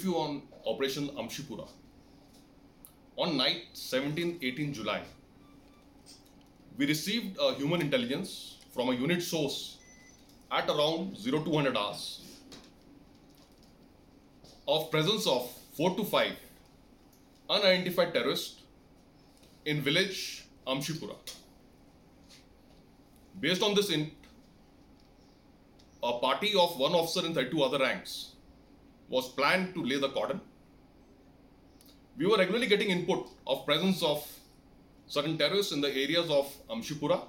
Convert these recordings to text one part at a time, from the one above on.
you on Operation Amshipura. On night 17-18 July, we received a human intelligence from a unit source at around 0200 hours of presence of 4 to 5 unidentified terrorists in village Amshipura. Based on this a party of one officer and 32 other ranks was planned to lay the cordon. We were regularly getting input of presence of certain terrorists in the areas of Amshipura,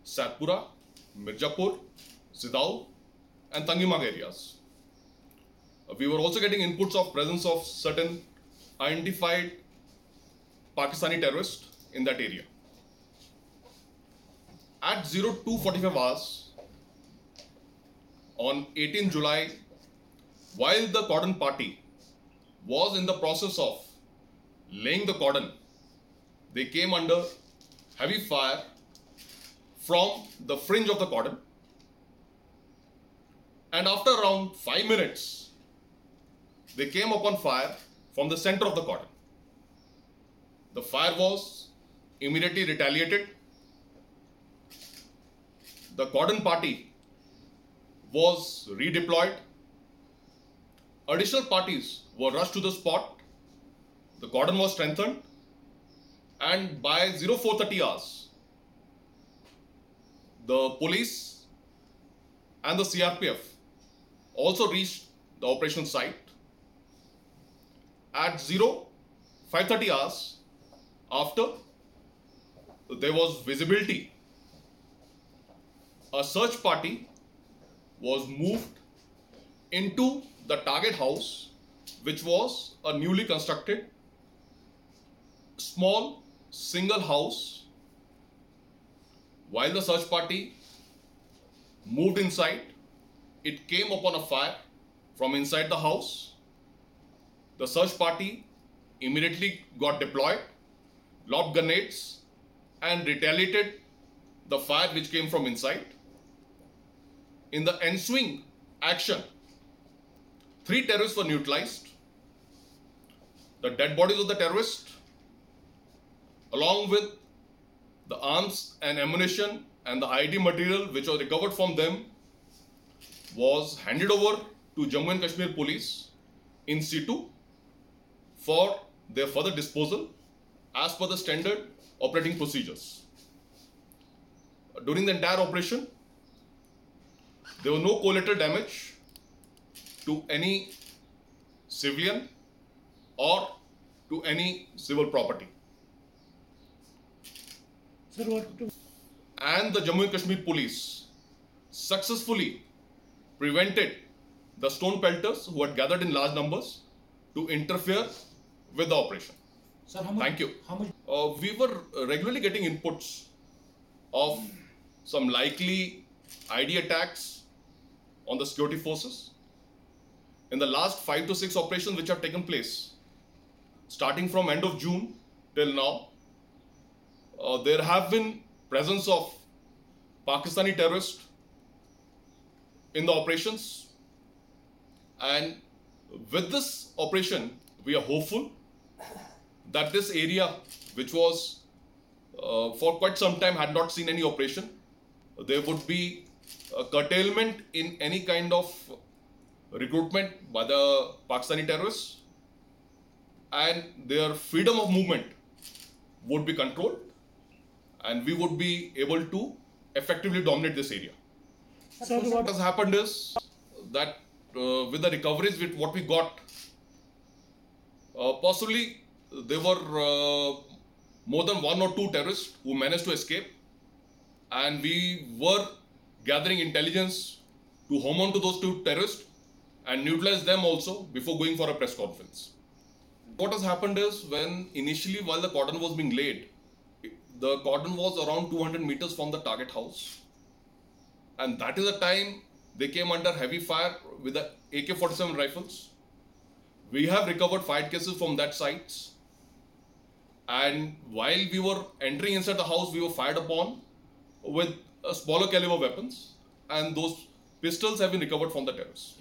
Satpura, Mirzapur, Sidao and Tangimag areas. We were also getting inputs of presence of certain identified Pakistani terrorists in that area. At 02:45 hours on 18 July, while the cordon party was in the process of laying the cordon, they came under heavy fire from the fringe of the cordon, and after around 5 minutes, they came upon fire from the center of the cordon. The fire was immediately retaliated. The cordon party was redeployed. Additional parties were rushed to the spot. The cordon was strengthened, and by 0430 hours, the police and the CRPF also reached the operation site. At 0530 hours, after there was visibility, a search party was moved into the target house, which was a newly constructed small single house. While the search party moved inside, it came upon a fire from inside the house. The search party immediately got deployed, lobbed grenades and retaliated the fire which came from inside. In the ensuing action, 3 terrorists were neutralized. The dead bodies of the terrorists, along with the arms and ammunition and the ID material which was recovered from them, was handed over to Jammu and Kashmir Police in situ for their further disposal as per the standard operating procedures. During the entire operation, there was no collateral damage to any civilian or to any civil property. And the Jammu and Kashmir Police successfully prevented the stone pelters who had gathered in large numbers to interfere with the operation. Sir, Thank you. We were regularly getting inputs of some likely ID attacks on the security forces. In the last 5 to 6 operations which have taken place, starting from end of June till now, there have been presence of Pakistani terrorists in the operations, and with this operation, we are hopeful that this area, which was for quite some time had not seen any operation, there would be a curtailment in any kind of recruitment by the Pakistani terrorists, and their freedom of movement would be controlled, and we would be able to effectively dominate this area. So what has happened is that with the recoveries with what we got, possibly there were more than 1 or 2 terrorists who managed to escape, and we were gathering intelligence to home on to those 2 terrorists and neutralize them also before going for a press conference. What has happened is, when initially while the cordon was being laid, the cordon was around 200 meters from the target house, and that is the time they came under heavy fire with the AK-47 rifles. We have recovered 5 cases from that site, and while we were entering inside the house, we were fired upon with smaller caliber weapons, and those pistols have been recovered from the terrorists.